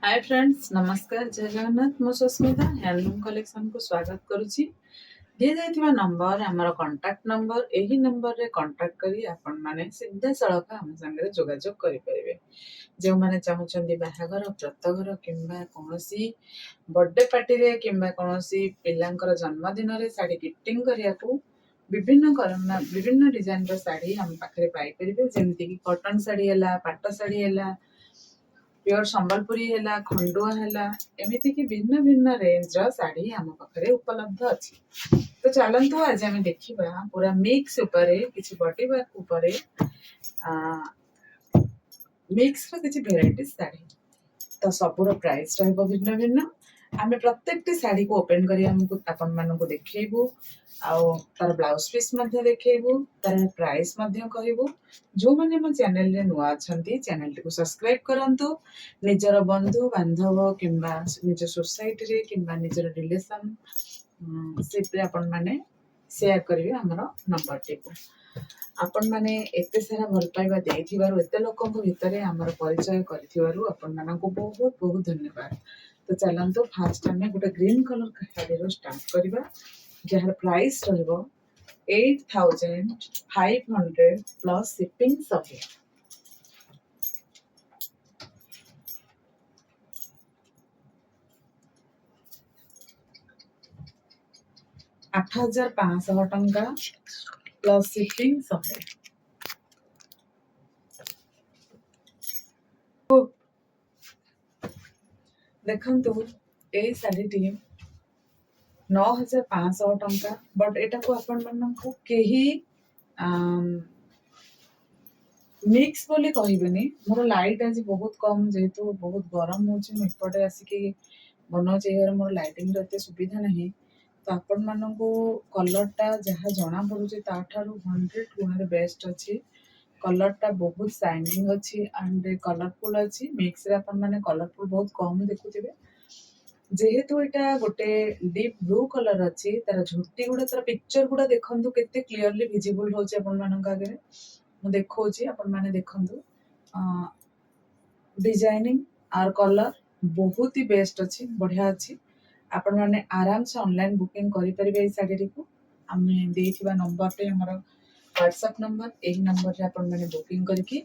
Hi friends, नमस्कार, जय जगन्नाथ। मो सुस्मिता हैंडलूम कलेक्शन को स्वागत करुच्ची। दिए जाइथिबा नंबर हमर कांटेक्ट नंबर, एही नंबर रे कांटेक्ट करी आपण माने सीधा सड़क हम संगे जोगाजोग करि परिबे। जो माने चाहुचंदी बाहागर, व्रतघर किंबा कोनोसी बर्थडे पार्टी रे किंबा कोनोसी पिलांकर जन्मदिन रे साड़ी गिफ्टिंग करियाकू विभिन्न डिजाइन रो साड़ी हम पाखरे पाई परिबे। जेमति कि कॉटन साड़ी हैला, पाट साड़ी हैला, प्योर संबलपुरी हैला, खंडुआ हैला, एमिति कि भिन्न भिन्न रेंज रो साड़ी हम पाखरे उपलब्ध अछि। तो चलंतु आज हम देखिबा पूरा मिक्स उपरे किछि बॉडी वर्क उपरे मिक्स रो किछि वेराइटी साड़ी। तो सबुर प्राइस रहबो भिन्न भिन्न। आमे प्रत्येकटी साड़ी को ओपन करी हमकु आपन मानको देखैबु, आउ तार ब्लाउज पीस मध्ये देखैबु, तार प्राइस मध्ये कहबु। जो माने मो चैनल रे नुआ अछंती चैनल को सब्सक्राइब करंतु। निजर बंधु बांधव किंबा निज सोसाइटी रे किंबा निजर रिलेशन सिप रे आपन माने शेयर करिवे हमर नंबर टिको। आपण माने एते सारा भल पाइबा देथिबारु, एते लोकक भितरे हमर परिचय करथिबारु आपण मानको बहुत बहुत धन्यवाद। तो चलंतु फास्ट हमें गोटे ग्रीन कलर साड़ी रो स्टार्ट करबा, जहार प्राइस रहबो 8500 प्लस शिपिंग सहित। 8500 टंका प्लस शिपिंग सहित। देखंतु ए साड़ीटी 9500 टंका, बट एटा को आपण माननको केही मिक्स बोली कहबेनी। मोर लाइट आज बहुत कम, जेहेतु बहुत गरम होची, मु एपटे आसिकी बनौचे घर मोर लाइटिंग रते सुविधा नहीं। तो आपण माननको कलर टा जहा जना पड़ुचे ताठारु 100 गुण बेस्ट अछि। कलर टा बहुत शाइनिंग अछि एंड कलरफुल अछि। मिक्स रे आपण माने कलरफुल बहुत कम देखुथिबे। जेहेतु एटा गोटे डीप ब्लू कलर अछि, तार झुटी गुडा, तार पिक्चर गुडा देखंतु केते क्लियरली विजिबल होचे आपण मानक आगे मु देखौची। आपण माने देखंतु डिजाइनिंग आर कलर बहुत ही बेस्ट अछि, बढ़िया अछि। आपण माने आराम से ऑनलाइन बुकिंग करि परिबे। ए साड़ी को हमें देथिबा नंबर पे हमर व्हाट्सएप नंबर, एही नंबर रे आपण माने बुकिंग करके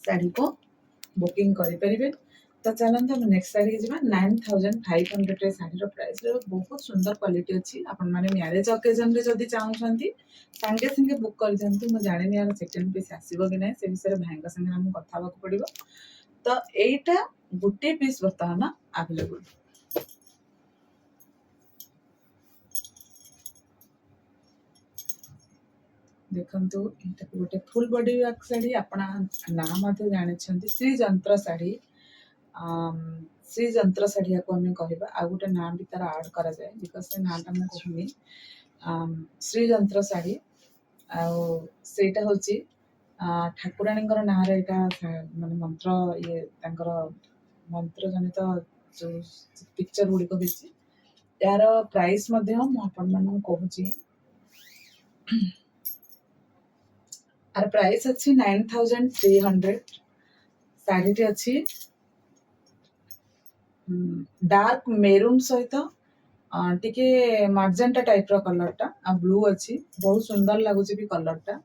साड़ी को बुकिंग करि परिबे। तो चलंतु हम नेक्स्ट साड़ी जिबा। 9500 रे साड़ी रो प्राइस रे बहुत सुंदर क्वालिटी अछि। आपण माने मैरिज ओकेजन रे जदी चाहुछंती संगे संगे बुक कर जंतु। मु जाने नि यार सेकंड पीस आसीबो कि नै, से विषय रे भाईका संगे हम कथा बाक पड़िबो। तो एटा गुटे पीस वर्तमान अवेलेबल। देखंतु एटा गोटे फुल बॉडी वर्क साड़ी। आपण नाम मते जानि छंती श्री जंत्र साड़ी। श्री जंत्र साड़ी को हमें कहबा। आ गोटे नाम भी तार ऐड करा जाय, बिकॉज़ से नाटा मु कहूनी। श्री जंत्र साड़ी आ सेटा होची ठाकुराणीଙ୍କର ନାଁରେ ଏଇଟା ମାନେ ମନ୍ତ୍ର ଇଏ ତାଙ୍କର ମନ୍ତ୍ର ଜନିତ ଯୋଉ ପିକ୍ଚର ଗୁଡିକ ହେଇଛି। यार प्राइस ମଧ୍ୟ ମୁଁ ଆପଣମାନଙ୍କୁ କହୁଛି। आर प्राइस अच्छी 9300। साड़ी अच्छी डार्क मेरून सहित टिके मर्जेंटा टाइप रो कलर टा आ ब्लू अच्छी। बहुत सुंदर लगुच भी कलर टा।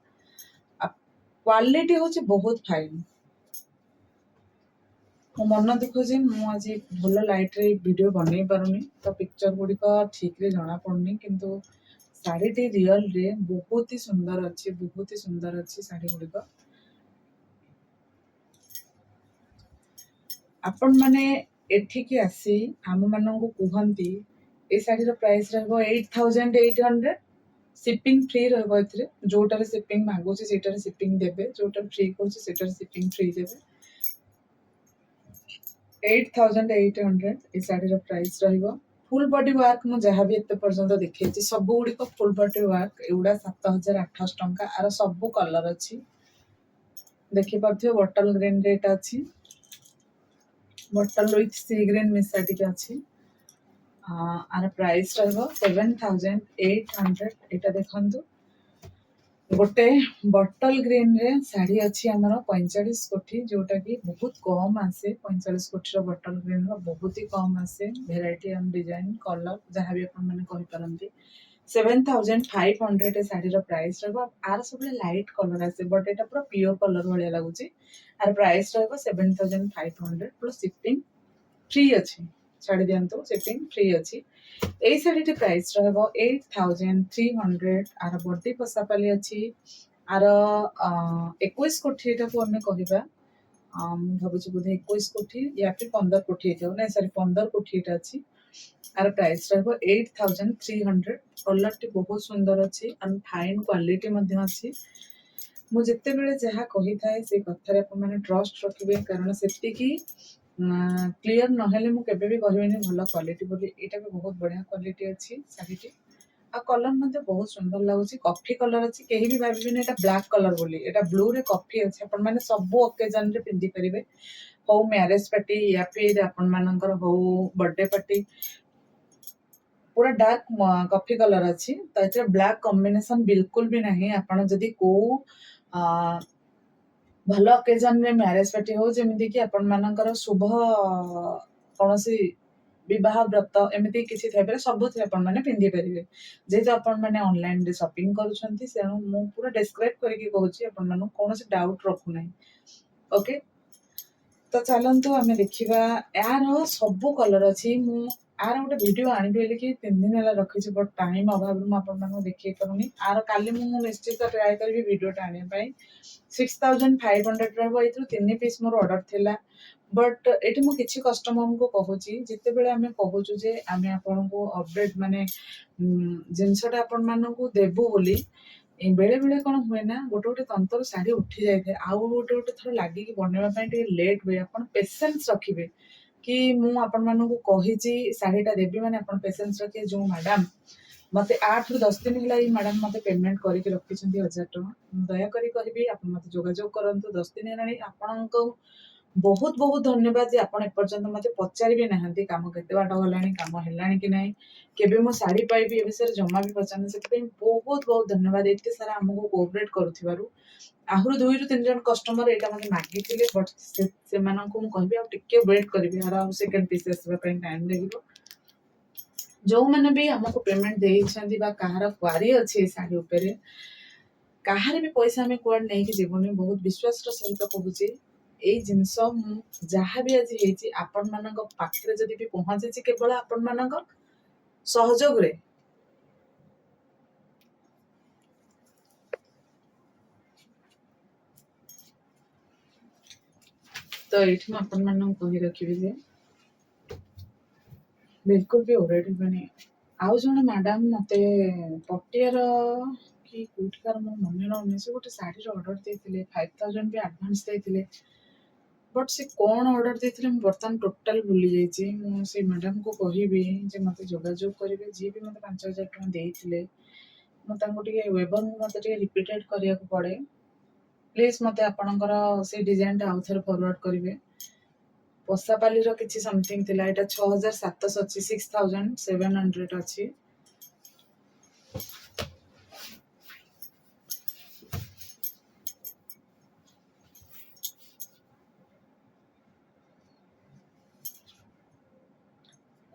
क्वालिटी होची बहुत फाइन। मो मन दुख जे मु आज भल लाइट रे वीडियो बनै पारुनी, तो पिक्चर गुड़िक ठीक रे जना पड़नी, किंतु साड़ी रियल रे बहुत ही सुंदर अच्छी, बहुत ही सुंदर अच्छी साड़ी गुड़िक। आपण माने एठिकी आसी आम माननको कुहंती ए साड़ी रो प्राइस रहबो 8800। शिपिंग फ्री रहबो एथिरे। जोटारे शिपिंग मागुची सेटारे शिपिंग देबे, जोटारे फ्री कहूची सेटारे शिपिंग फ्री देबे। 8800 ए साड़ी रो प्राइस रहबो। फुल बॉडी वर्क मु जहा भी एते पर्यंत देखैछि सब गुडी को फुल बॉडी वर्क एउडा 7800 टंका। आर सब कलर अछि, देखि पाथियो बॉटल ग्रीन रेट अछि, बॉटल विथ सी ग्रीन मिसा टिके अछि। आर प्राइस रहबो 7800। एटा देखंतु गोटे बटल ग्रीन रे शाढ़ी अच्छी आमर 45 कोटी जोटा कि बहुत कम आसे 45 कोटी बटल ग्रीन बहुत ही कम आसे भेराइटी एंड डिजाइन कलर जहाँ भी आपंती 7500 शाढ़ी प्राइस रहा सब लाइट कलर आसे बट यहाँ पूरा प्योर कलर भाया लगुच आर प्राइस रहा 7500 प्लस शिपिंग फ्री अच्छी छाड़ी दिंतु शिपिंग फ्री अच्छी এই শাড়িটি প্রাইস রহব 8300 आर बॉडी पसापाली अच्छी आर 21 कोठी एटाକୁ ଆମେ କହିବା ମୁଁ ଭାବୁଛି ବୋଧେ 21 କୋଠି या फिर 15 କୋଠି ହେଇଥିବ ନାଇଁ ସରି 15 କୋଠି ଏଟା ଅଛି आर प्राइस रहब 8300 कलरटी बहुत सुंदर अच्छी एंड फाइन क्वालिटी मध्य अच्छी मु जेतेबेले जहाँ कही थाए से कथारे आपण माने ट्रस्ट रखिबे कारण सेतिकी क्लीयर नहेले मु केबे भी कहबेनी भल क्वालिटी बोली एटा भी बहुत बढ़िया क्वालिटी अच्छी शाढ़ीटी आ कलर मध्य बहुत सुंदर लगुच कॉफी कलर अच्छी कहीं भी भाविबेनी एटा ब्लैक कलर बोली एटा ब्लू रे कॉफी अच्छी आपण माने सब ओकेजन रे पिंदी परिबे हो मैरिज पार्टी या फिर आपण मानकर हो बर्थडे पार्टी पूरा डार्क कॉफी कलर अच्छी तो ये ब्लैक कॉम्बिनेशन बिल्कुल भी नहीं आपण जदी को भल ओकेजन रे मैरिज पार्टी हो जेमिति कि आपण मानकर शुभ कौन विवाह व्रत एमती किसी थे सब आपण मैंने पिंधि पारे जेहेतु आपण मैंने ऑनलाइन रे शॉपिंग करूछंती सेनु मु पूरा डिस्क्राइब करके कहूची आपण मानु कौन डाउट रखु नहीं ओके तो चलतु आम देखा यार सब कलर अच्छी मु आर गोटे वीडियो आनी कि 3 दिन है रखी बट टाइम अभाव मुझे देखे पारूनी आर काली निश्चित ट्राए करी वीडियो आने 6500 रही 3 पीस मोर ऑर्डर थिला बट ये मुझे किसी कस्टमर को कहूँ जिते बड़े आम कहूँ जे आम आपन को अपडेट माने जिनसटा आपण मानू देबू बोली बेले बेले कौन हुए ना गोटे गोटे तंतर शाढ़ी उठी जाए आउ गोटे गोटे थर लगे बनवाई लेट हुए आप पेसेंस रखिए कि मुझे कही शाढ़ीटा देवी मैंने आप पेसेंस रखिए जो मैडम मत 8 ରୁ 10 दिन है मैडम मत पेमेंट करके रखी 1000 टଙ୍କା दयाकोरी कहि आप मत जोगाजोग करंतु 10 दिन है आपण बहुत बहुत धन्यवाद जे आपण एपर्यंत मत पचारि भी नाहंती काम केते बाट गलानी काम हेलानी कि नहीं केबे मो साड़ी पाइबी ए विषय जमा भी पचारना से बहुत बहुत धन्यवाद एते सारा हमको कोऑपरेट करूथिबारु आहुर 2 ରୁ 3 जन कस्टमर एटा मते मागी थिले बट से माननको मु कहबी आ टिके वेट करबी आरा सेकंड पीस आसबा ପାଇଁ टाइम लागिबो जो माने भी हमको पेमेंट देइछंती बा कहार क्वारी अछि साड़ी ऊपर कहार भी पैसा हमें कुआड नहीं कि जीवनी बहुत विश्वास रो सहित कहूची ए जिनस जहाँ भी आज होती आपण मान पाखे जदि भी पहुंची केवल आपण मान सहयोग रे तो ये आपण मान कही रखी जे बिल्कुल भी ओरेड बने आउ जने मैडम मते पटियार कि कोठिकार मो मन रहनी से गोटे साड़ी ऑर्डर देते 5000 भी एडवांस देते बट से कौन ऑर्डर देते बर्तमान टोटाल भूली जाइए से मैडम को कहबी जे मत जोगाजोग करेंगे जी भी मत 5000 टଙ୍କା देते मुझे वेबर मत रिपीटेड करने पड़े प्लीज मत आपणकर से डिजाइन आउ थे फरवर्ड करेंगे पसापाली किसी समथिंग थिला एटा 6700 अच्छी 6700 अच्छी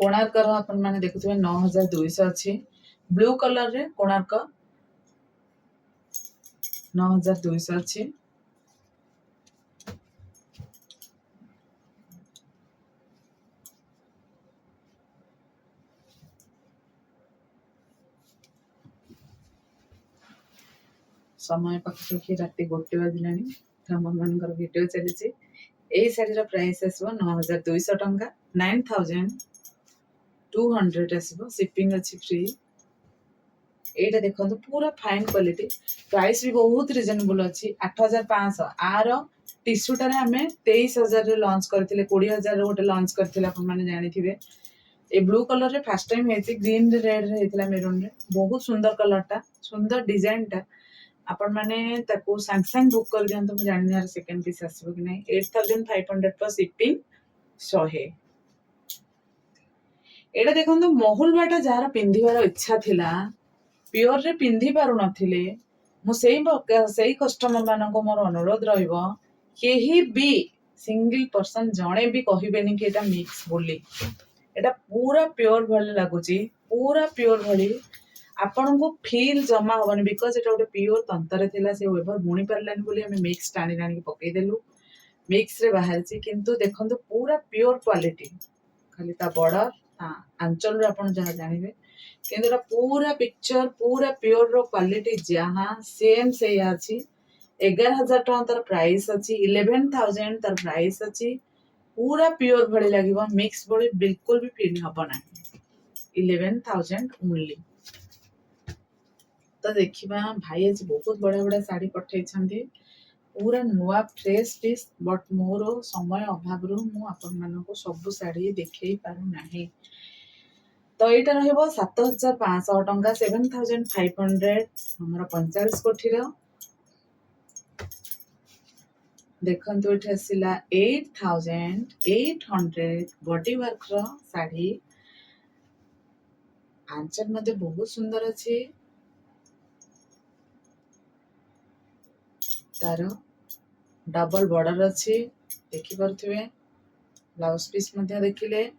कोणार्क अपन माने देखुथिबे 9200 अच्छी ब्लू कलर रे कोणार्क 9200 अच्छी समय पाखी राति 1 बजलानी हम मानकर वीडियो चली यही शाढ़ीर प्राइस आसो 9200 टଙ୍କା 9200 आसो शिपिंग अच्छी फ्री एटा देखो पूरा फाइन क्वालिटी प्राइस भी बहुत रिजनेबल अच्छी 8500 आर टिश्यूटार आम 23000 लॉन्च करते 20000 गोटे लॉन्च करते जानी ए ब्लू कलर रे फर्स्ट टाइम है ग्रीन रेड रे मेरून रे बहुत सुंदर कलरटा सुंदर डिजाइन टा आपण माने ताको सांग सांग बुक कर दियंत मु जानि यार सेकंड पीस आसबो कि नहीं 8500 पर शिपिंग 100 एटा देखंतु महुल बाटा जार पिंधिबार इच्छा थिला प्योर रे पिंधि पारु नथिले ମୁଁ ସେଇ କଷ୍ଟମର ମାନଙ୍କୁ ମୋର ଅନୁରୋଧ ରହିବ, କେହି ବି ସିଙ୍ଗଲ ପର୍ସନ ଜଣେ ବି କହିବେନି କି ଏଟା ମିକ୍ସ ବୋଲି। ଏଟା ପୁରା ପିଓର ଭଳି ଲାଗୁଛି, ପୁରା ପିଓର ଭଳି। ଆପଣଙ୍କୁ ଫିଲ୍ ଜମା ହବନି, ବିକଜ ଏଟା ଗୋଟେ ପିଓର ତନ୍ତରେ ଥିଲା, ସେ ୱେଭର ବୁଣି ପାରିଲାନି ବୋଲି ଆମେ ମିକ୍ସ ଟାଣି ଆଣିକି ପକେଇଦେଲୁ, ମିକ୍ସ ରେ ବାହାରିଛି। କିନ୍ତୁ ଦେଖନ୍ତୁ ପୁରା ପିଓର କ୍ୱାଲିଟି, ଖାଲି ତା ବର୍ଡର ଆଞ୍ଚଲରୁ ଆପଣ ଯାହା ଜାଣିବେ, କିନ୍ତୁ ଏଟା ପୁରା ପିକ୍ଚର ପୁରା ପିଓର ର କ୍ୱାଲିଟି ଯାହା ସେମ୍ ସେଇଆ ଅଛି। 11,000 ଟଙ୍କା ତାର ପ୍ରାଇସ୍ ଅଛି, 11,000 ତାର ପ୍ରାଇସ୍ ଅଛି। पूरा प्योर भली लगे, मिक्स भली बिल्कुल भी फील हम ना। 11,000 ओनली। तो देखिबा भाई आज बहुत बड़ा बड़ा साड़ी पठे पूरा नुआ फ्रेश पीस, बट मोर समय अभाव मु आपण मानको सब साड़ी देखई पारु नाही। तो एटा रहइबो 7,500 टंका, 7,500 हमर 45 कोठी रो। देखंतु एठी आसिला 8,800 बॉडी वर्क रो साड़ी। आंचल मध्ये बहुत सुंदर अछि, तार डबल बॉर्डर अछि, देखि परथुवे। ब्लाउज पीस मध्ये देखिले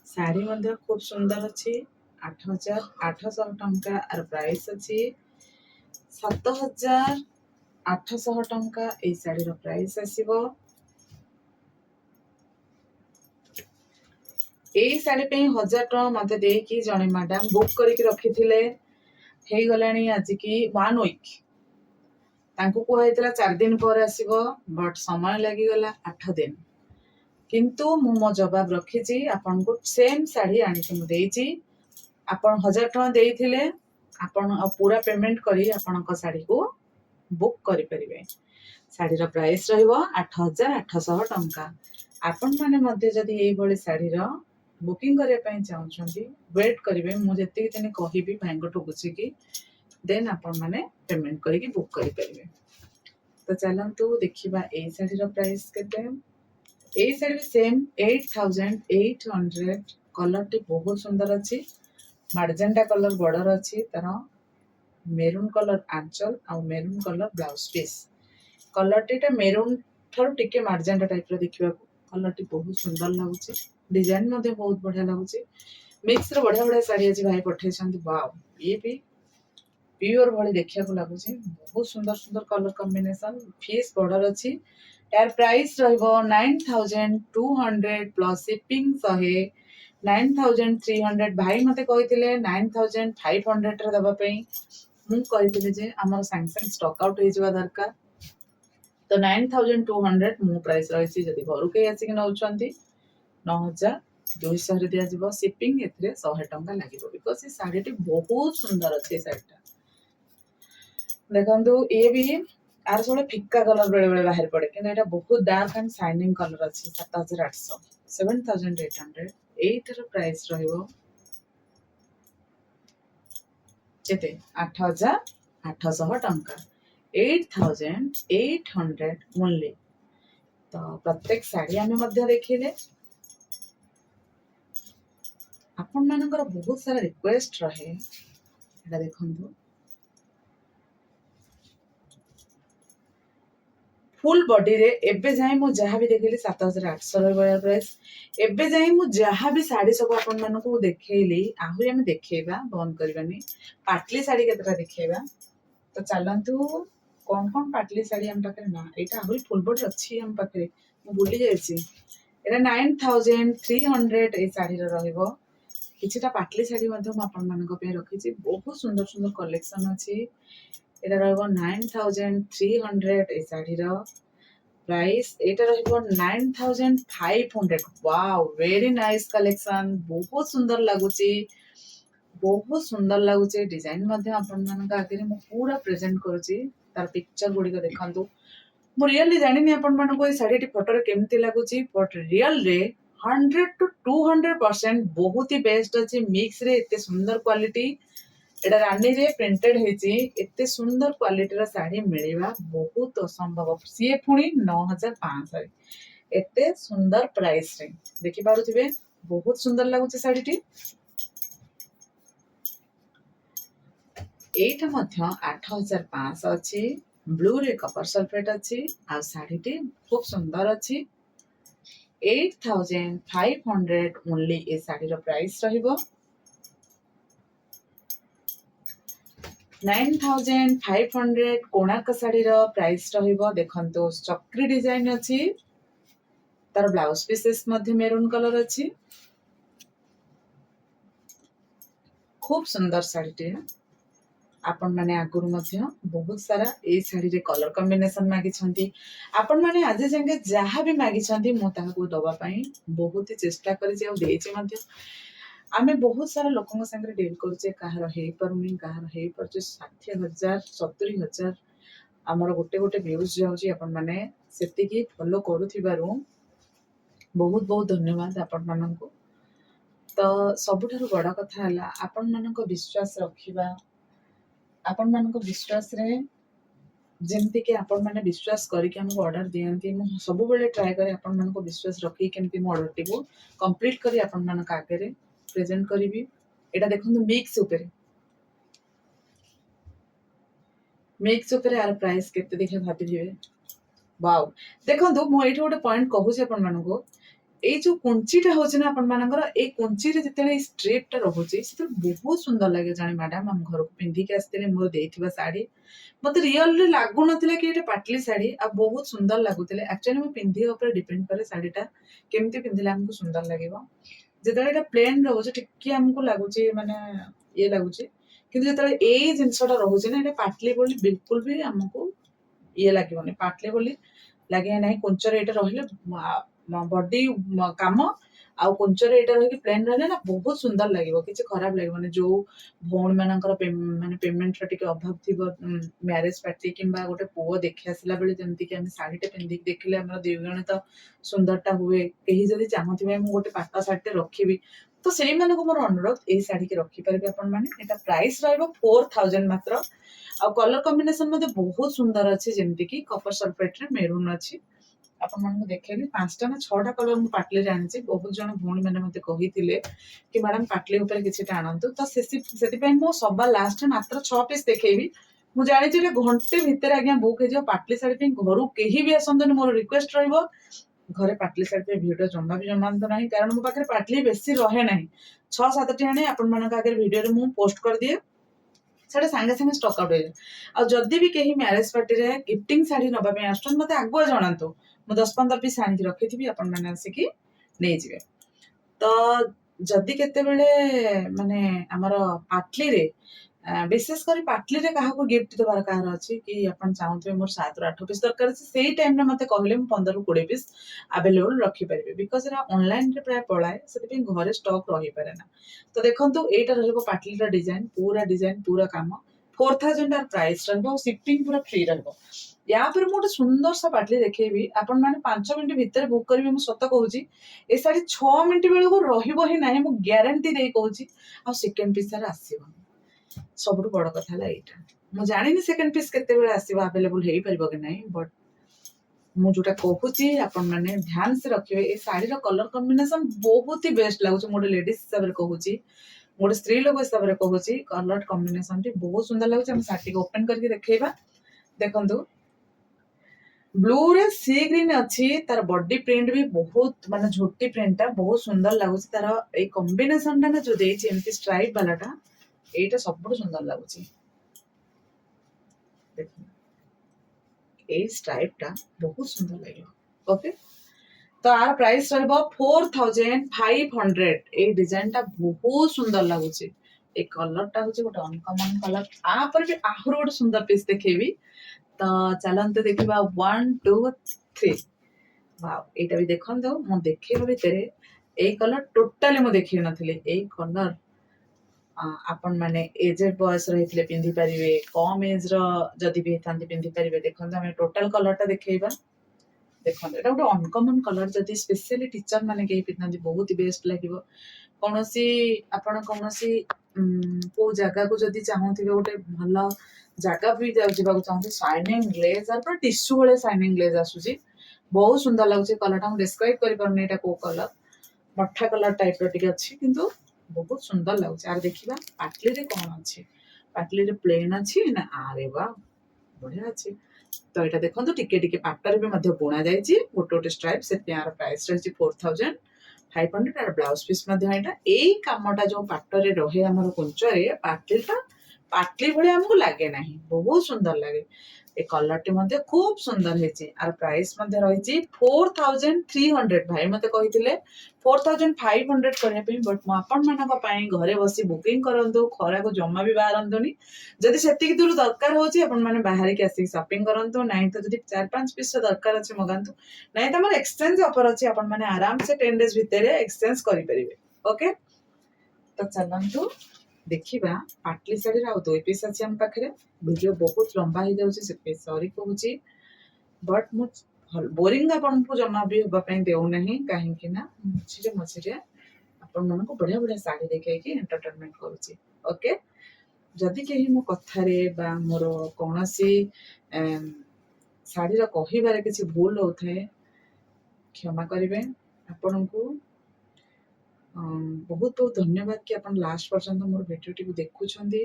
साड़ी मध्ये खूब सुंदर अछि। 8,800 टंका आर प्राइस अछि। 7,800 टंका ए साड़ी रो प्राइस आसीबो। ए साड़ी पे 1,000 टंका मते देकी जणे मैडम बुक करके रखिथिले, हे गलानी आज की 1 वीक। तांको कहैतला 4 दिन पर आसीबो, बट समय लागि गला 8 दिन। किंतु मु मो जवाब रखिची, आपन को सेम साड़ी आनी के मु देइची। आपन 1,000 टंका देइथिले, आपन पूरा पेमेंट करी आपन को साड़ी को बुक करि परिबे। साड़ी रो प्राइस रहइबो 8,800 टंका। आपन माने मध्ये जदी एई भली साड़ी रो बुकिंग करिया पई चाहउछंती, वेट करिवे, मु जति तने कहिबी भांगो ठोकुची की देन आपन माने पेमेंट करिके बुक करि परिबे। तो चलंतु देखिबा एई साड़ी रो प्राइस केते। एई साड़ी भी सेम 8,800। कलर टी बहुत सुंदर अछि, मार्जेंटा कलर बॉर्डर अछि, तार मेरून कलर आंचल आ maroon colour blouse piece. Colour टीटा मेरून थारु टिके मार्जेंटा टाइप रो देखिबा, कलर टी बहुत सुंदर लागुची, डिजाइन मध्ये बहुत बढ़िया लागुची। मिक्स रो बढ़िया बढ़िया साड़ी अछि भाई पठेछंती। वाओ, ये भी प्योर भली देखिया को लागुची, बहुत सुंदर सुंदर कलर कॉम्बिनेशन। फीस बॉर्डर अछि, यार प्राइस रहइबो 9,200 प्लस शिपिंग सहे 9,300। भाई मते कहिथिले 9,500 रे दबा पई, मु कहिथिले जे हमर सैंक्शन स्टॉक आउट हे जवा दरकार। तो 9,200 मु प्राइस रहिछि। जदि घरु के आसी कि नउछंती 9,200 रे दिया जिवो। शिपिंग एथरे 100 टंका लागिवो, बिकॉज़ ए साड़ी टी बहुत सुंदर अछि। साड़ीटा देखंतु, ये भी आर सोले फिक्का कलर बेले बेले बाहर पड़े, किंतु एटा बहुत डार्क एंड शाइनिंग कलर अछि। 7,800, 7,800। एइटर प्राइस रहिबो केते 8,800 टंका, 8,800 ओनली। तो प्रत्येक साड़ी आमे मध्य देखिले, आपण मानकर बहुत सारा रिक्वेस्ट रहे। एटा देखंतु, फुल बॉडी रे एबे जाई मु जहा भी देखिली 7,800 रहबो यार प्राइस। एबे जाई मु जहा भी साड़ी सब आपण मानको देखैली, आहुरी हम देखैबा, बंद करबानी। पाटली साड़ी केतरा देखैबा। तो चलंतु, कोन कोन पाटली साड़ी हम पाखे ना, एटा आहुरी फुल बॉडी अछि हम पाखे, मु भूली जाईछि। एटा 9,300 ए साड़ी रो रहइबो। किछिटा पाटली साड़ी मध्ये मु आपण मानको पे रखिछि, बहुत सुंदर सुंदर कलेक्शन अछि। एटा रहइबो 9,300 ए साड़ी रो प्राइस। एटा रहइबो 9,500। वाओ, वेरी नाइस कलेक्शन, बहुत सुंदर लागुछि, बहुत सुंदर लागुछि। डिजाइन मध्ये आपण मानका आगे मु पूरा प्रेजेंट करूछि, तार पिक्चर गुडी को देखंतु। मु रियली जानिनी आपण मानको ए साड़ी टी फोटो रे केमति लागुछि, बट रियल रे 100 to 200% बहुत ही बेस्ट अछि। मिक्स रे एते सुंदर क्वालिटी, एटा रानी रे प्रिंटेड हेछि। एते सुंदर क्वालिटी रा साड़ी मिलिबा बहुत असंभव, सिए पुणी 9,500 एते सुंदर प्राइस रे। देखि पारुथिबे, बहुत सुंदर लागुछि साड़ी टी। ଏଇଟା ମଧ୍ୟ 8500 ଅଛି। ବ୍ଲୁ ରେ କପର ସଲଫେଟ ଅଛି। ଆଉ ଶାଢୀଟି ଖୁବ ସୁନ୍ଦର ଅଛି। 8500 ଓନ୍ଲି ଏ ଶାଢୀର ପ୍ରାଇସ୍ ରହିବ। 9500 କୋଣାର୍କ ଶାଢୀର ପ୍ରାଇସ୍ ରହିବ। ଦେଖନ୍ତୁ ଚକ୍ରି ଡିଜାଇନ ଅଛି। ତାର ବ୍ଲାଉଜ ପିसेस ମଧ୍ୟ ମେରୁନ୍ କଲର ଅଛି। ଖୁବ ସୁନ୍ଦର ଶାଢୀଟିଏ। ଆପଣ ମାନେ ଆଗରୁ ମଧ୍ୟ ବହୁତ ସାରା ଏଇ ଶାଢୀରେ କଲର କମ୍ବିନେସନ ମାଗିଛନ୍ତି। ଆପଣ ମାନେ ଆଜି ଯାକେ ଯାହା ବି ମାଗିଛନ୍ତି ମୁଁ ତାହାକୁ ଦବା ପାଇଁ ବହୁତ ଚେଷ୍ଟା କରିଛି ଆଉ ଦେଇଛି ମଧ୍ୟ। ଆମେ ବହୁତ ସାରା ଲୋକଙ୍କ ସାଙ୍ଗରେ ଡିଲ୍ କରୁଛେ, କାହାର ହେଇପାରୁନି, କାହାର ହେଇପାରୁଛି 60,000 70,000 ଆମର ଗୋଟେ ଗୋଟେ ଭ୍ୟୁଜ ଯାଉଛି। ଆପଣ ମାନେ ସେତିକି ଫଲୋ କରୁଥିବାରୁ ବହୁତ ବହୁତ ଧନ୍ୟବାଦ ଆପଣ ମାନଙ୍କୁ। ତ ସବୁଠାରୁ ବଡ କଥା ହେଲା ଆପଣ ମାନଙ୍କ ବିଶ୍ୱାସ ରଖିବା। ଆପଣ ମାନଙ୍କ ବିଶ୍ୱାସରେ ଯେମିତିକି ଆପଣ ମାନେ ବିଶ୍ୱାସ କରିକି ଆମକୁ ଅର୍ଡର ଦିଅନ୍ତି, ମୁଁ ସବୁବେଳେ ଟ୍ରାଏ କରେ ଆପଣ ମାନଙ୍କୁ ବିଶ୍ୱାସ ରଖିକି କେମିତି ମୁଁ ଅର୍ଡରଟିକୁ କମ୍ପ୍ଲିଟ୍ କରି ଆପଣ ମାନଙ୍କ ଆଗରେ ପ୍ରେଜେଣ୍ଟ କରିବି। ଏଇଟା ଦେଖନ୍ତୁ ମିକ୍ସ ଉପରେ ଆର ପ୍ରାଇସ୍ କେତେ ଦେଖିବା ଭାବିଥିବେ। ୱାଓ, ଦେଖନ୍ତୁ ମୁଁ ଏଇଠି ଗୋଟେ ପଏଣ୍ଟ କହୁଛି ଆପଣ ମାନଙ୍କୁ। ଏଇ ଯୋଉ କୁଞ୍ଚିଟା ହଉଛି ନା ଆପଣ ମାନଙ୍କର, ଏଇ କୁଞ୍ଚିରେ ଯେତେବେଳେ ଏଇ ଷ୍ଟ୍ରେପ୍ ଟା ରହୁଛି ସେତେବେଳେ ବହୁତ ସୁନ୍ଦର ଲାଗେ। ଜଣେ ମ୍ୟାଡାମ ଆମ ଘରକୁ ପିନ୍ଧିକି ଆସିଥିଲେ ମୋର ଦେଇଥିବା ଶାଢୀ। ମତେ ରିଅଲରେ ଲାଗୁନଥିଲା କି ଏଇଟା ପାଟଲି ଶାଢୀ, ଆଉ ବହୁତ ସୁନ୍ଦର ଲାଗୁଥିଲେ। ଆକ୍ଚୁଆଲି ମୁଁ ପିନ୍ଧିବା ଉପରେ ଡିପେଣ୍ଡ କରେ ଶାଢୀଟା କେମିତି ପିନ୍ଧିଲେ ଆମକୁ ସୁନ୍ଦର ଲାଗିବ। ଯେତେବେଳେ ଏଇଟା ପ୍ଲେନ ରହୁଛି ଟିକେ ଆମକୁ ଲାଗୁଛି ମାନେ ଇଏ ଲାଗୁଛି, କିନ୍ତୁ ଯେତେବେଳେ ଏଇ ଜିନିଷଟା ରହୁଛି ନା ଏଇଟା ପାଟଲି ବୋଲି ବିଲକୁଲ ବି ଆମକୁ ଇଏ ଲାଗିବନି। ପାଟଲି ବୋଲି ଲାଗେ ନାହିଁ। କୁଞ୍ଚରେ ଏଇଟା ରହିଲେ ବଡି କାମ ଆଉ କୁଞ୍ଚରେ ଏଇଟା ରହିକି ପ୍ଲେନ ରହିଲେ ନା ବହୁତ ସୁନ୍ଦର ଲାଗିବ, କିଛି ଖରାପ ଲାଗିବନି। ଯୋଉ ଭଉଣୀ ମାନଙ୍କର ମାନେ ପେମେଣ୍ଟର ଟିକେ ଅଭାବ ଥିବ, ମ୍ୟାରେଜ ପାର୍ଟି କିମ୍ବା ଗୋଟେ ପୁଅ ଦେଖି ଆସିଲା ବେଳେ ଯେମିତିକି ଆମେ ଶାଢୀଟେ ପିନ୍ଧିକି ଦେଖିଲେ ଆମର ଦ୍ୱିଗୁଣିତ ସୁନ୍ଦରଟା ହୁଏ। କେହି ଯଦି ଚାହୁଁଥିବେ ମୁଁ ଗୋଟେ ପାଟ ଶାଢୀଟେ ରଖିବି, ତ ସେଇମାନଙ୍କୁ ମୋର ଅନୁରୋଧ ଏଇ ଶାଢୀକି ରଖିପାରିବେ ଆପଣ ମାନେ। ଏଟା ପ୍ରାଇସ୍ ରହିବ 4000 ମାତ୍ର। ଆଉ କଲର କମ୍ବିନେସନ ମଧ୍ୟ ବହୁତ ସୁନ୍ଦର ଅଛି, ଯେମିତିକି କପର ସଲଫେଟରେ ମେରୁନ୍ ଅଛି। ଆପଣମାନଙ୍କୁ ଦେଖେଇଲି 5ଟା ନା 6ଟା କଲର ମୁଁ ପାଟଲିରେ ଆଣିଛି। ବହୁତ ଜଣ ଭଉଣୀ ମାନେ ମତେ କହିଥିଲେ କି ମ୍ୟାଡାମ ପାଟଲି ଉପରେ କିଛିଟା ଆଣନ୍ତୁ, ତ ସେଥିପାଇଁ ମୁଁ ସବା ଲାଷ୍ଟରେ ମାତ୍ର 6 ପିସ୍ ଦେଖେଇବି। ମୁଁ ଜାଣିଛି ଏଟା ଘଣ୍ଟେ ଭିତରେ ଆଜ୍ଞା ବୁକ୍ ହେଇଯିବ। ପାଟଲି ଶାଢୀ ପାଇଁ ଘରୁ କେହି ବି ଆସନ୍ତୁନି, ମୋର ରିକ୍ୱେଷ୍ଟ ରହିବ ଘରେ ପାଟଲି ଶାଢୀ ପାଇଁ ଭିଡିଓ ଜମା ବି ଜମାନ୍ତୁ ନାହିଁ, କାରଣ ମୋ ପାଖରେ ପାଟଲି ବେଶୀ ରହେ ନାହିଁ। 6-7ଟି ଆଣେ ଆପଣ ମାନଙ୍କ ଆଗରେ ଭିଡିଓରେ ମୁଁ ପୋଷ୍ଟ କରିଦିଏ, ସେଟା ସାଙ୍ଗେ ସାଙ୍ଗେ ଷ୍ଟକ୍ ଆଉଟ୍ ହେଇଯାଏ। ଆଉ ଯଦି ବି କେହି ମ୍ୟାରେଜ ପାର୍ଟିରେ ଗିଫ୍ଟିଂ ଶାଢୀ ନବା ପାଇଁ ଆସୁଛନ୍ତି ମତେ ଆଗୁଆ ଜଣାନ୍ତୁ, ମୁଁ 10-15 ପିସ୍ ଆଣିକି ରଖିଥିବି, ଆପଣ ମାନେ ଆସିକି ନେଇଯିବେ। ତ ଯଦି କେତେବେଳେ ମାନେ ଆମର ପାଟଲିରେ ବିଶେଷ କରି ପାଟଲିରେ କାହାକୁ ଗିଫ୍ଟ ଦେବାର କାହାର ଅଛି କି ଆପଣ ଚାହୁଁଥିବେ ମୋର 7ରୁ 8 ପିସ୍ ଦରକାର ଅଛି, ସେଇ ଟାଇମରେ ମତେ କହିଲେ ମୁଁ 15ରୁ 20 ପିସ୍ ଆଭେଲେବଲ ରଖିପାରିବି। ବିକଜ ଏଟା ଅନଲାଇନରେ ପ୍ରାୟ ପଳାଏ, ସେଥିପାଇଁ ଘରେ ଷ୍ଟକ୍ ରହିପାରେ ନା। ତ ଦେଖନ୍ତୁ ଏଇଟା ରହିବ ପାଟଲିର ଡିଜାଇନ ପୁରା କାମ। 4000 ର ପ୍ରାଇସ୍ ରହିବ ଆଉ ସିପିଂ ପୁରା ଫ୍ରି ରହିବ। ୟା ପରେ ମୁଁ ଗୋଟେ ସୁନ୍ଦର ସା ପାଟଲି ଦେଖେଇବି, ଆପଣ ମାନେ 5 ମିନିଟ୍ ଭିତରେ ବୁକ୍ କରିବେ। ମୁଁ ସତ କହୁଛି ଏ ଶାଢୀ 6 ମିନିଟ୍ ବେଳକୁ ରହିବ ହିଁ ନାହିଁ, ମୁଁ ଗ୍ୟାରେଣ୍ଟି ଦେଇ କହୁଛି। ଆଉ ସେକେଣ୍ଡ ପିସ୍ ତାର ଆସିବନି। ସବୁଠୁ ବଡ କଥା ହେଲା ଏଇଟା, ମୁଁ ଜାଣିନି ସେକେଣ୍ଡ ପିସ୍ କେତେବେଳେ ଆସିବ, ଆଭେଲେବୁଲ ହେଇପାରିବ କି ନାହିଁ, ବଟ୍ ମୁଁ ଯୋଉଟା କହୁଛି ଆପଣ ମାନେ ଧ୍ୟାନ ସେ ରଖିବେ। ଏ ଶାଢୀର କଲର କମ୍ବିନେସନ ବହୁତ ହି ବେଷ୍ଟ ଲାଗୁଛି। ମୁଁ ଗୋଟେ ଲେଡିଜ ହିସାବରେ କହୁଛି, ଗୋଟେ ସ୍ତ୍ରୀ ଲୋକ ହିସାବରେ କହୁଛି, କଲର କମ୍ବିନେସନ ଟି ବହୁତ ସୁନ୍ଦର ଲାଗୁଛି। ଆମେ ଶାଢୀକୁ ଓପନ କରିକି ଦେଖେଇବା। ଦେଖନ୍ତୁ ବ୍ଲୁ ରେ ସି ଗ୍ରୀନ ଅଛି, ତାର ବଡି ପ୍ରିଣ୍ଟ ବି ବହୁତ ମାନେ ଝୋଟି ପ୍ରିଣ୍ଟଟା ବହୁତ ସୁନ୍ଦର ଲାଗୁଛି। ତାର ଏଇ କମ୍ବିନେସନ ଟା ନା ଯୋଉ ଦେଇଛି ଏମିତି ଷ୍ଟ୍ରାଇପ ବାଲାଟା, ଏଇଟା ସବୁଠୁ ସୁନ୍ଦର ଲାଗୁଛି। ଦେଖନ୍ତୁ ଏଇ ଷ୍ଟ୍ରାଇପ ଟା ବହୁତ ସୁନ୍ଦର ଲାଗିବ। ଓକେ, ତ ଆର ପ୍ରାଇସ୍ ରହିବ 4500। ଏଇ ଡିଜାଇନ ଟା ବହୁତ ସୁନ୍ଦର ଲାଗୁଛି। ଏଇ କଲରଟା ହଉଛି ଗୋଟେ ଅନକମନ କଲର। ଆପରେ ବି ଆହୁରି ଗୋଟେ ସୁନ୍ଦର ପିସ୍ ଦେଖେଇବି, ତ ଚାଲନ୍ତୁ ଦେଖିବା 1 2 3। ୱାଓ, ଏଇଟା ବି ଦେଖନ୍ତୁ। ମୁଁ ଦେଖେଇବା ଭିତରେ ଏଇ କଲର ଟୋଟାଲି ମୁଁ ଦେଖେଇ ନଥିଲି। ଏଇ କଲର ଆପଣ ମାନେ ଏଜେଡ ବୟସର ହେଇଥିଲେ ପିନ୍ଧି ପାରିବେ, କମ ଏଜ ର ଯଦି ବି ହେଇଥାନ୍ତି ପିନ୍ଧି ପାରିବେ। ଦେଖନ୍ତୁ ଆମେ ଟୋଟାଲ କଲରଟା ଦେଖେଇବା। ଦେଖନ୍ତୁ ଏଇଟା ଗୋଟେ ଅନକମନ କଲର, ଯଦି ସ୍ପେଶିଆଲି ଟିଚର ମାନେ କେହି ପିନ୍ଧନ୍ତି ବହୁତ ବେଷ୍ଟ ଲାଗିବ। କୌଣସି ଆପଣ କୌଣସି କୋଉ ଜାଗାକୁ ଯଦି ଚାହୁଁଥିବେ, ଗୋଟେ ଭଲ ଜାଗା ବି ଯିବାକୁ ଚାହୁଁଥିବେ, ସାଇନିଂ ଗ୍ଲେଜ ଆଉ ପୁରା ଟିସୁ ଭଳିଆ ସାଇନିଂ ଗ୍ଲେଜ ଆସୁଛି। ବହୁତ ସୁନ୍ଦର ଲାଗୁଛି। କଲରଟା ମୁଁ ଡେସକ୍ରାଇବ କରିପାରୁନି ଏଇଟା କୋଉ କଲର, ମଠା କଲର ଟାଇପ ର ଟିକେ ଅଛି, କିନ୍ତୁ ବହୁତ ସୁନ୍ଦର ଲାଗୁଛି। ଆର ଦେଖିବା ପାଟଲିରେ କଣ ଅଛି। ପାଟଲି ରେ ପ୍ଲେନ୍ ଅଛି ନା ଆରେ ବା ବଢିଆ ଅଛି। ତ ଏଇଟା ଦେଖନ୍ତୁ ଟିକେ ଟିକେ ପାଟରେ ବି ମଧ୍ୟ ବୁଣା ଯାଇଛି ଗୋଟେ ଗୋଟେ ଷ୍ଟ୍ରାଇପ୍, ସେଥିପାଇଁ ଆର ପ୍ରାଇସ୍ ରହିଛି 4500। ଆର ବ୍ଲାଉଜ ପିସ୍ ମଧ୍ୟ ଏଇଟା। ଏଇ କାମଟା ଯୋଉ ପାଟରେ ରହେ ଆମର କୁଞ୍ଚରେ, ପାଟଲିଟା ପାଟଲି ଭଳି ଆମକୁ ଲାଗେ ନାହିଁ, ବହୁତ ସୁନ୍ଦର ଲାଗେ। ଏ କଲରଟି ମଧ୍ୟ ଖୁବ ସୁନ୍ଦର ହେଇଛି। ଆର ପ୍ରାଇସ୍ ମଧ୍ୟ ରହିଛି 4300। ଭାଇ ମତେ କହିଥିଲେ 4500 କରିବା ପାଇଁ, ବଟ୍ ମୁଁ ଆପଣମାନଙ୍କ ପାଇଁ ଘରେ ବସି ବୁକିଂ କରନ୍ତୁ, ଖରାକୁ ଜମା ବି ବାହାରନ୍ତୁନି। ଯଦି ସେତିକି ଦୂର ଦରକାର ହଉଛି ଆପଣ ମାନେ ବାହାରିକି ଆସିକି ସପିଂ କରନ୍ତୁ, ନାଇଁ ତ ଯଦି 4-5 ପିସ୍ ଦରକାର ଅଛି ମଗାନ୍ତୁ, ନାଇଁ ତ ଆମର ଏକ୍ସଚେଞ୍ଜ ଅଫର ଅଛି, ଆପଣ ମାନେ ଆରାମସେ 10 days ଭିତରେ ଏକ୍ସଚେଞ୍ଜ କରିପାରିବେ। ଓକେ, ତ ଚାଲନ୍ତୁ ଦେଖିବା ପାଟଲି ଶାଢୀର ଆଉ 2 ପିସ୍ ଅଛି ଆମ ପାଖରେ। ଭିଡିଓ ବହୁତ ଲମ୍ବା ହେଇଯାଉଛି ସେଥିପାଇଁ ସରି କହୁଛି, ବଟ୍ ମୁଁ ବୋରିଂ ଆପଣଙ୍କୁ ଜମା ବି ହେବା ପାଇଁ ଦେଉନାହିଁ, କାହିଁକି ନା ମଝିରେ ମଝିରେ ଆପଣମାନଙ୍କୁ ବଢିଆ ବଢିଆ ଶାଢୀ ଦେଖେଇକି ଏଣ୍ଟରଟେନମେଣ୍ଟ କରୁଛି। ଓକେ, ଯଦି କେହି ମୋ କଥାରେ ବା ମୋର କୌଣସି ଶାଢୀର କହିବାରେ କିଛି ଭୁଲ ହଉଥାଏ କ୍ଷମା କରିବେ। ଆପଣଙ୍କୁ ବହୁତ ବହୁତ ଧନ୍ୟବାଦ କି ଆପଣ ଲାଷ୍ଟ ପର୍ଯ୍ୟନ୍ତ ମୋର ଭିଡିଓଟିକୁ ଦେଖୁଛନ୍ତି।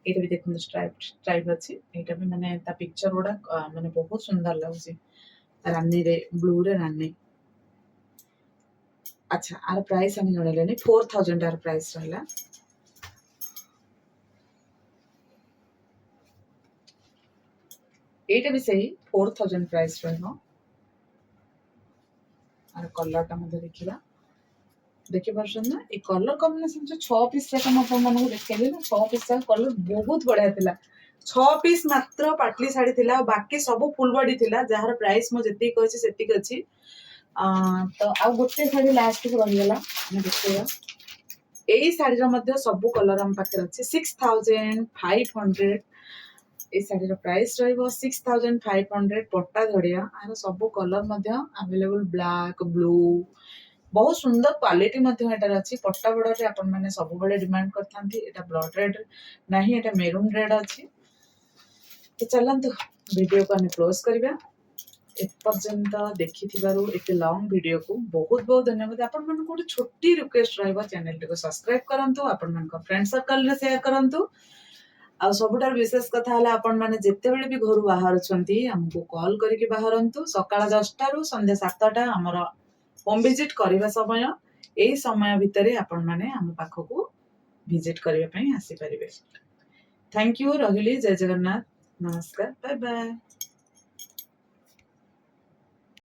ଏଇଟା ବି ଦେଖନ୍ତୁ ଷ୍ଟ୍ରାଇପ୍ ଅଛି, ଏଇଟା ବି ମାନେ ତା ପିକ୍ଚର ଗୁଡା ମାନେ ବହୁତ ସୁନ୍ଦର ଲାଗୁଛି, ରାନୀରେ ବ୍ଲୁରେ ରାନୀ। ଆଚ୍ଛା, ଆର ପ୍ରାଇସ୍ ଆମେ ଜଣେଇଲେନି, 4000 ଆର ପ୍ରାଇସ୍ ରହିଲା। এইটা ବି ସେଇ 4000 ପ୍ରାଇସ୍ ରହିବ। ଆର କଲରଟା ମଧ୍ୟ ଦେଖିବା, ଦେଖିପାରୁଛନ୍ତି ନା ଏଇ କଲର କମ୍ବିନେସନ ଯୋଉ 6 ପିସ୍ ଯାକ ମୁଁ ଆପଣମାନଙ୍କୁ ଦେଖେଇଲି ନା, 6 ପିସ୍ ଯାକ କଲର ବହୁତ ବଢିଆ ଥିଲା। 6 ପିସ୍ ମାତ୍ର ପାଟଲି ଶାଢୀ ଥିଲା, ଆଉ ବାକି ସବୁ ଫୁଲ ବଡି ଥିଲା, ଯାହାର ପ୍ରାଇସ୍ ମୁଁ ଯେତିକି କହିଛି ସେତିକି ଅଛି। ତ ଆଉ ଗୋଟେ ଶାଢୀ ଲାଷ୍ଟକୁ ରହିଗଲା, ଆମେ ଦେଖେଇବା। ଏଇ ଶାଢୀର ମଧ୍ୟ ସବୁ କଲର ଆମ ପାଖରେ ଅଛି। 6500 এই ଶାଢୀର ପ୍ରାଇସ୍ ରହିବ 6500। ପଟା ଧଡିଆ, ଆର ସବୁ କଲର ମଧ୍ୟ ଆଭେଲେବୁଲ, ବ୍ଲାକ୍, ବ୍ଲୁ, ବହୁତ ସୁନ୍ଦର କ୍ୱାଲିଟି ମଧ୍ୟ ଏଟାରେ ଅଛି। ପଟା ବଡରେ ଆପଣ ମାନେ ସବୁବେଳେ ଡିମାଣ୍ଡ କରିଥାନ୍ତି, ଏଟା ବ୍ଲଡ ରେଡ୍ ନାହିଁ, ଏଟା ମେରୁନ୍ ରେଡ୍ ଅଛି। ତ ଚାଲନ୍ତୁ ଭିଡିଓକୁ ଆମେ କ୍ଲୋଜ କରିବା। ଏପର୍ଯ୍ୟନ୍ତ ଦେଖିଥିବାରୁ ଏତେ ଲଙ୍ଗ ଭିଡିଓକୁ ବହୁତ ବହୁତ ଧନ୍ୟବାଦ। ଆପଣମାନଙ୍କୁ ଗୋଟେ ଛୋଟି ରିକ୍ୱେଷ୍ଟ ରହିବ, ଚ୍ୟାନେଲଟିକୁ ସବସ୍କ୍ରାଇବ କରନ୍ତୁ, ଆପଣମାନଙ୍କ ଫ୍ରେଣ୍ଡ ସର୍କଲରେ ସେୟାର କରନ୍ତୁ। ଆଉ ସବୁଠାରୁ ବିଶେଷ କଥା ହେଲା ଆପଣ ମାନେ ଯେତେବେଳେ ବି ଘରୁ ବାହାରୁଛନ୍ତି ଆମକୁ କଲ୍ କରିକି ବାହାରନ୍ତୁ। ସକାଳ 10ଟାରୁ ସନ୍ଧ୍ୟା 7ଟା ଆମର ହୋମ ଭିଜିଟ୍ କରିବା ସମୟ। ଏଇ ସମୟ ଭିତରେ ଆପଣ ମାନେ ଆମ ପାଖକୁ ଭିଜିଟ୍ କରିବା ପାଇଁ ଆସିପାରିବେ। ଥ୍ୟାଙ୍କ ୟୁ, ରହିଲି, ଜୟ ଜଗନ୍ନାଥ, ନମସ୍କାର, ବାଏ ବାଏ।